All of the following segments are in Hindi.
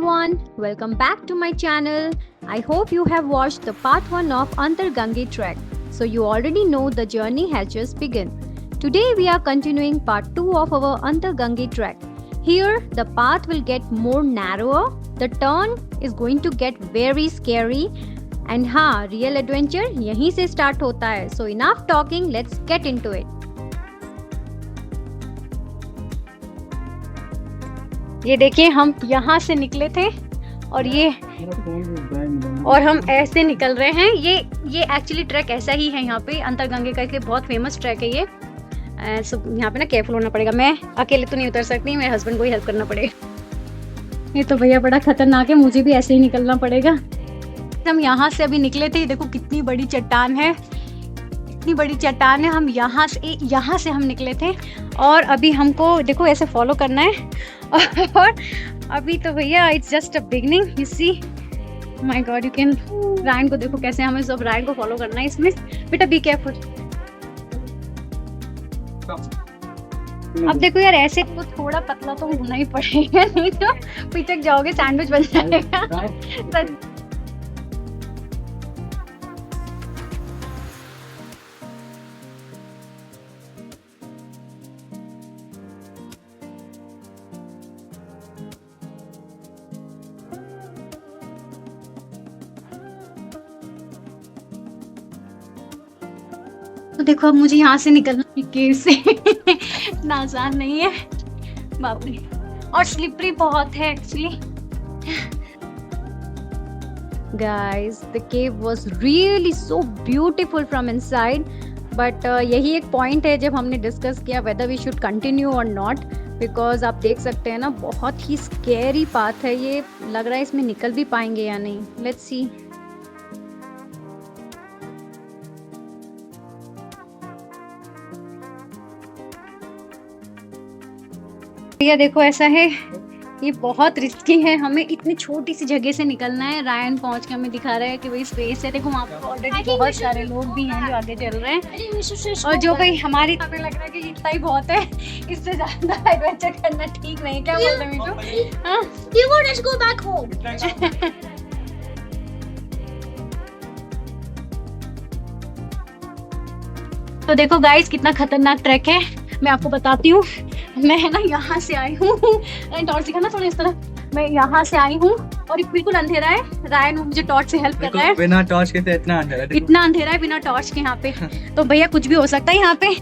everyone, welcome back to my channel. I hope you have watched the part 1 of Antargange trek, so you already know the journey has just begun. Today we are continuing part 2 of our Antargange trek. Here the path will get more narrower, the turn is going to get very scary and हाँ, real adventure यहीं से start होता है. So enough talking, let's get into it. ये देखिए हम यहाँ से निकले थे और हम ऐसे निकल रहे हैं. ये एक्चुअली ट्रैक ऐसा ही है. यहाँ पे अंतरगंगे का एक बहुत फेमस ट्रैक है ये. यहाँ पे ना केयरफुल होना पड़ेगा. मैं अकेले तो नहीं उतर सकती, मेरे हस्बैंड को ही हेल्प करना पड़ेगा. ये तो भैया बड़ा खतरनाक है, मुझे भी ऐसे ही निकलना पड़ेगा. हम यहाँ से अभी निकले थे, देखो कितनी बड़ी चट्टान है, इतनी बड़ी चट्टान है. हम यहाँ से हम निकले थे और अभी हमको देखो ऐसे फॉलो करना है. और अभी तो भैया it's just a beginning. You see my God, you can Ryan को देखो कैसे हमें सब रायन को फॉलो करना है इसमें. बेटा बी केयरफुल. अब देखो यार ऐसे तो थोड़ा पतला तो होना ही पड़ेगा, नहीं तो पिचक जाओगे, सैंडविच बन जाएगा. तो देखो अब मुझे यहाँ से निकलना है केव से. इतना आसान नहीं है बाप रे, और स्लिपरी बहुत है actually. Guys the cave was really so beautiful from inside, but यही एक पॉइंट है जब हमने डिस्कस किया वेदर वी शुड कंटिन्यू और नॉट, बिकॉज आप देख सकते हैं ना बहुत ही स्कैरी पाथ है ये. लग रहा है इसमें निकल भी पाएंगे या नहीं. Let's see. ये देखो ऐसा है, ये बहुत रिस्की है. हमें इतनी छोटी सी जगह से निकलना है. रायन पहुंच के हमें दिखा रहा है कि भाई स्पेस है. देखो वहाँ पर ऑलरेडी बहुत सारे लोग भी हैं जो आगे चल रहे हैं. और जो भाई हमारी हमें लग रहा है कि इतना ही बहुत है, इससे ज्यादा एडवेंचर करना ठीक नहीं. क्या बोल रहे हो? तो देखो गाइस कितना खतरनाक ट्रैक है. मैं आपको बताती हूँ. मैं है ना यहाँ से आई हूँ, टॉर्च दिखाना थोड़ा इस तरह. मैं यहाँ से आई हूँ और ये बिल्कुल अंधेरा है. रायन मुझे टॉर्च से हेल्प कर रहा है. बिना टॉर्च के तो इतना अंधेरा है बिना टॉर्च के यहाँ पे. तो भैया कुछ भी हो सकता है यहाँ पे.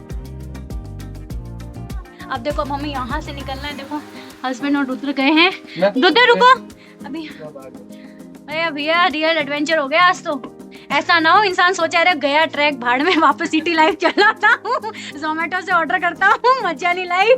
अब देखो अब हमें यहाँ से निकलना है. देखो हस्बैंड और रुद्र गए हैं. रुद्र रुको अभी. अरे भैया रियल एडवेंचर हो गया आज तो. ऐसा ना हो इंसान सोचा अरे गया ट्रैक भाड़ में, वापस सिटी लाइफ चलाता हूँ, जोमेटो से ऑर्डर करता हूँ, मजा वाली life.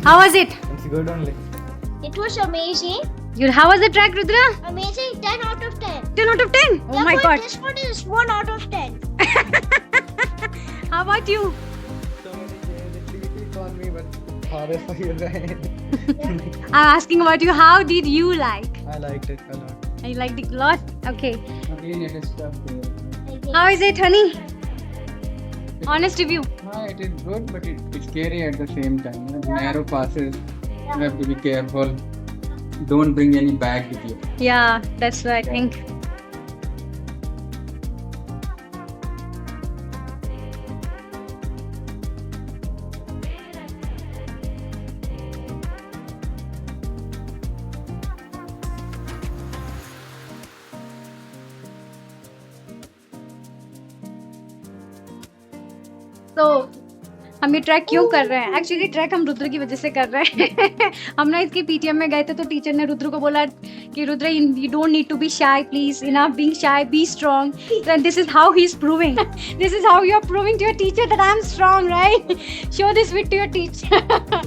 How was it? It's good only. It was amazing. How was the track, Rudra? Amazing. 10 out of 10. 10 out of 10? Oh Yeah, my but god. this one is 1 out of 10. How about you? So many activities on me, but forest fire rain. I'm asking about you. How did you like? I liked it a lot. I liked it a lot. Okay. Again, it is tough there. How is it, honey? Honest review. It is good, but it's scary at the same time. Narrow passes, you have to be careful. Don't bring any bag with you. Yeah, that's what I think. तो हम ये ट्रैक क्यों कर रहे हैं? एक्चुअली ट्रैक हम रुद्र की वजह से कर रहे हैं। हम ना इसके पीटीएम में गए थे तो टीचर ने रुद्र को बोला कि Rudra you don't need to be shy, please enough being shy, be strong. And this is how he is proving, this is how you are proving to your teacher that I am strong, right? Show this with to your teacher.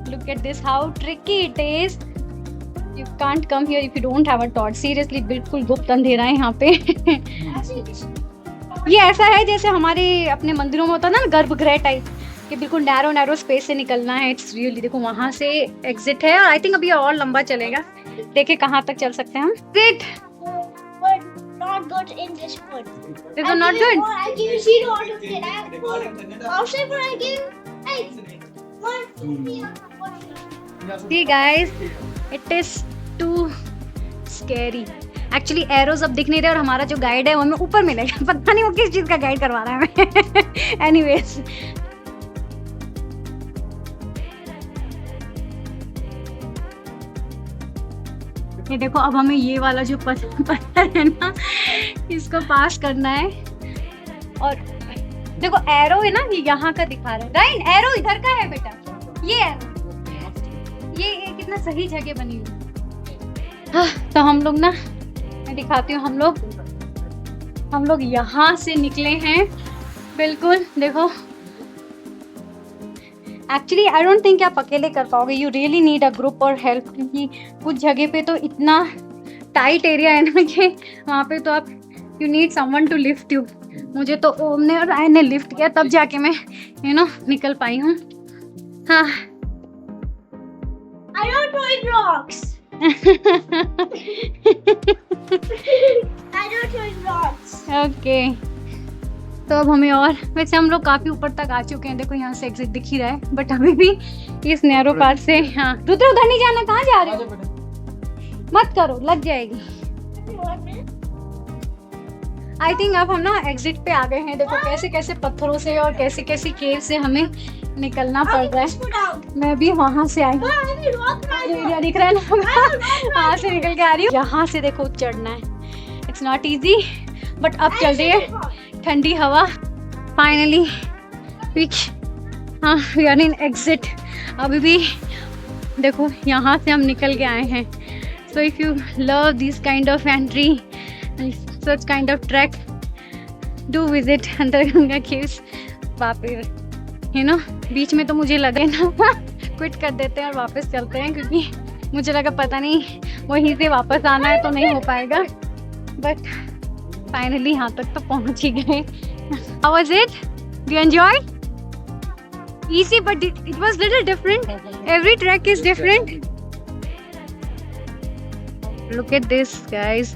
Look at this, how tricky it is. You can't come here if you don't have a torch. Seriously, बिल्कुल गुप्त अंधेरा है यहाँ पे। ये ऐसा है जैसे हमारे अपने मंदिरों में होता है ना गर्भगृह टाइप, कि बिल्कुल नैरो स्पेस से निकलना है। इट्स रियली, देखो वहाँ से एग्जिट है और आई थिंक अभी और लंबा चलेगा। देखे कहाँ तक चल सकते हैं हम। Exit. But not good in this one. This is not good. I give 0 out of 10. Outside one I give 8. 1, 2, 3. See guys, it is too scary. Actually arrows अब दिख नहीं रहे और हमारा जो गाइड है वो हमें ऊपर मिलेगा। पता नहीं वो किस चीज का गाइड करवा रहा है हमें। Anyways, ये देखो अब हमें ये वाला जो पत्थर है ना, इसको पास करना है। और देखो एरो है ना, ये यहाँ का दिखा रहा है, राइट? एरो इधर का है बेटा, ये एरो, ये कितना सही जगह बनी हुई। हाँ, तो हम लोग ना, मैं दिखाती हूँ, हम लोग यहाँ से निकले हैं बिल्कुल। देखो एक्चुअली आई डोंट थिंक आप अकेले कर पाओगे, you really need a group और हेल्प, क्योंकि कुछ जगह पे तो इतना टाइट एरिया है ना कि वहाँ पे तो आप you need someone to lift you. मुझे तो ओम ने और राय ने लिफ्ट किया, तब जाके मैं निकल पाई हूँ। हाँ, I don't throw rocks. I don't throw rocks. Okay, तो अब हमें और, वैसे हम लोग काफी ऊपर तक आ चुके हैं। देखो यहाँ से एग्जिट दिख ही रहा है, बट अभी भी इस नैरो पाथ से। हाँ रुद्र, उधर नहीं जाना, कहाँ जा रहे हो? मत करो, लग जाएगी। आई थिंक अब हम ना एग्जिट पे आ गए हैं। देखो कैसे कैसे पत्थरों से और कैसे कैसे केव से हमें निकलना पड़ रहा है। मैं भी वहां से आई हूँ, एरिया दिख रहा है ना, वहां से निकल के आ रही हूँ। यहाँ से देखो चढ़ना है, इट्स नॉट इजी, बट अब चल रही है ठंडी हवा। Finally we are in exit. अभी भी देखो यहाँ से हम निकल के आए हैं। So if you love this kind of entry, such kind of trek, do visit Antargange caves. बीच में तो मुझे लगे ना क्विट कर देते हैं और वापस चलते हैं, क्योंकि मुझे लगा पता नहीं वहीं से वापस आना है तो नहीं हो पाएगा, बट फाइनली यहाँ तक तो पहुँच ही गए। How was it? Do you enjoy? Easy, but it was little different. Every trek is different. Look at this, guys.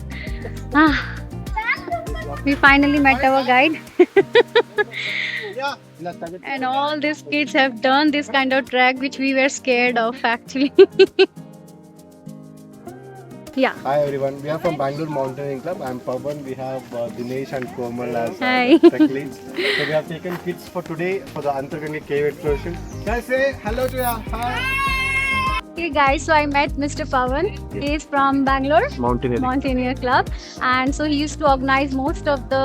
We finally met our guide. And all these kids have done this kind of trek which we were scared of actually. Yeah. Hi everyone, we are from Bangalore Mountaineering Club. I'm Pavan. We have Dinesh and Komal as Hi. tech leads. So we have taken kids for today for the Antarganga cave exploration. Can I say hello to you? Hi. Okay guys, so I met Mr. Pavan. He is from Bangalore Mountaineer Club, and so he used to organize most of the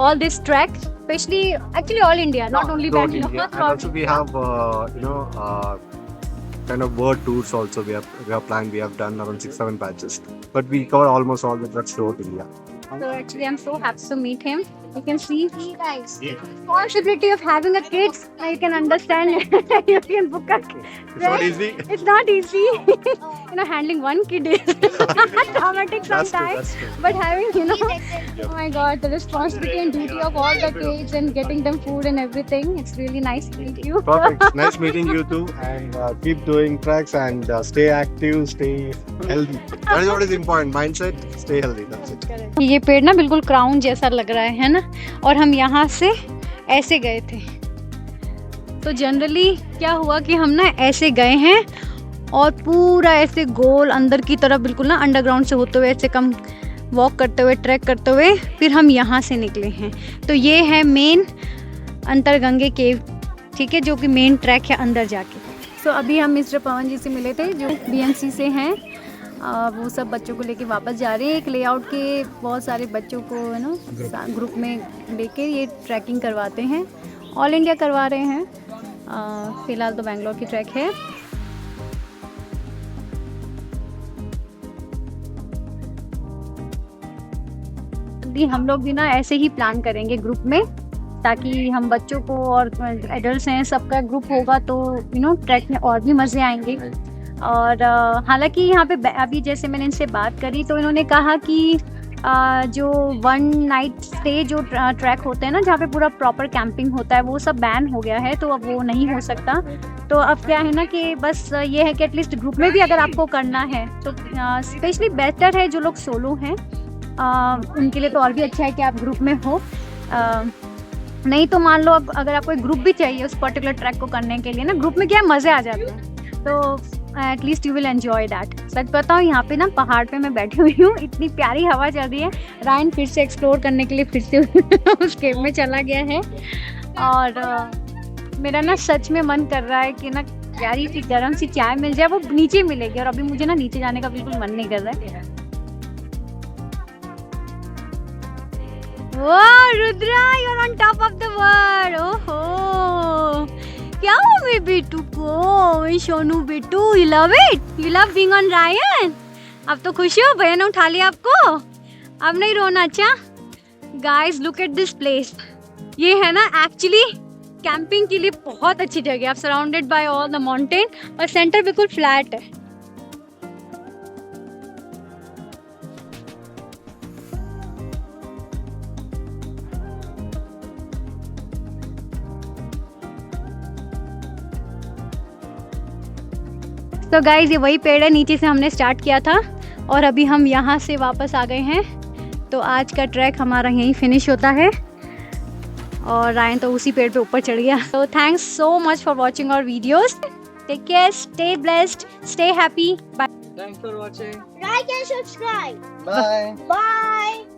all this trek, especially actually all India, not only Bangalore. Yeah. And also we have kind of world tours also. We have planned. We have done around 6-7 batches, but we cover almost all the treks throughout India. So actually I'm so happy to meet him. You can see guys, responsibility of having a kids. You can understand. You can book a It's not easy. It's not easy. Handling one kid is traumatic sometimes. But having, oh my God, the responsibility and duty of all the kids and getting them food and everything. It's really nice to meet you. Perfect. Nice meeting you too. And keep doing treks and stay active, stay healthy. That is what is important. Mindset, stay healthy. That's it. ये पेड़ ना बिल्कुल क्राउन जैसा लग रहा है ना, और हम यहाँ से ऐसे गए थे। तो जनरली क्या हुआ कि हम ना ऐसे गए हैं और पूरा ऐसे गोल अंदर की तरफ बिल्कुल ना अंडरग्राउंड से होते हुए ऐसे कम वॉक करते हुए ट्रैक करते हुए फिर हम यहाँ से निकले हैं। तो ये है मेन अंतरगंगे केव, ठीक है, जो कि मेन ट्रैक है अंदर जाके। तो अभी हम मिस्टर पवन जी से मिले थे जो BMC से हैं, वो सब बच्चों को लेके वापस जा रहे हैं। एक लेआउट के बहुत सारे बच्चों को है ना ग्रुप में लेके ये ट्रैकिंग करवाते हैं। ऑल इंडिया करवा रहे हैं। फ़िलहाल तो बेंगलोर की ट्रैक है। हम लोग भी ना ऐसे ही प्लान करेंगे ग्रुप में, ताकि हम बच्चों को और एडल्ट्स हैं सबका ग्रुप होगा तो ट्रैक में और भी मज़े आएंगे। और हालांकि यहाँ पे अभी जैसे मैंने इनसे बात करी तो इन्होंने कहा कि जो 1 नाइट स्टे जो ट्रैक होते हैं ना, जहाँ पे पूरा प्रॉपर कैंपिंग होता है, वो सब बैन हो गया है, तो अब वो नहीं हो सकता। तो अब क्या है ना कि बस ये है कि एटलीस्ट ग्रुप में भी अगर आपको करना है तो स्पेशली बेटर है जो लोग सोलो हैं उनके लिए तो और भी अच्छा है कि आप ग्रुप में हो। नहीं तो मान लो अगर आपको एक ग्रुप भी चाहिए उस पर्टिकुलर ट्रैक को करने के लिए ना, ग्रुप में क्या मज़े आ जाते हैं, तो at least you will enjoy that. सच बताओ यहाँ पे ना पहाड़ पे मैं बैठी हुई हूँ, इतनी प्यारी हवा चल रही है। रायन फिर से एक्सप्लोर करने के लिए फिर से उस केव में चला गया है। और मेरा ना सच में मन कर रहा है कि ना प्यारी सी गर्म सी चाय मिल जाए, वो नीचे मिलेगी, और अभी मुझे ना नीचे जाने का बिल्कुल मन नहीं कर रहा है। Wow, Rudra, you're on top of the world. ओहो, क्या हो मेरे बेटू को, सोनू बेटू, you love it? You love being on Ryan? अब तो खुश हो, भैया ने उठा लिया आपको, अब नहीं रोना। अच्छा guys, look at this place. ये है ना एक्चुअली कैंपिंग के लिए बहुत अच्छी जगह। आप surrounded by all the mountain और सेंटर बिल्कुल फ्लैट है। तो गाइज ये वही पेड़ है, नीचे से हमने स्टार्ट किया था और अभी हम यहाँ से वापस आ गए हैं। तो आज का ट्रैक हमारा यहीं फिनिश होता है और रायन तो उसी पेड़ पे ऊपर चढ़ गया। तो thanks so much for watching our videos. Take care, stay blessed, stay happy, bye. Thanks for watching. Like and subscribe. Bye. Bye.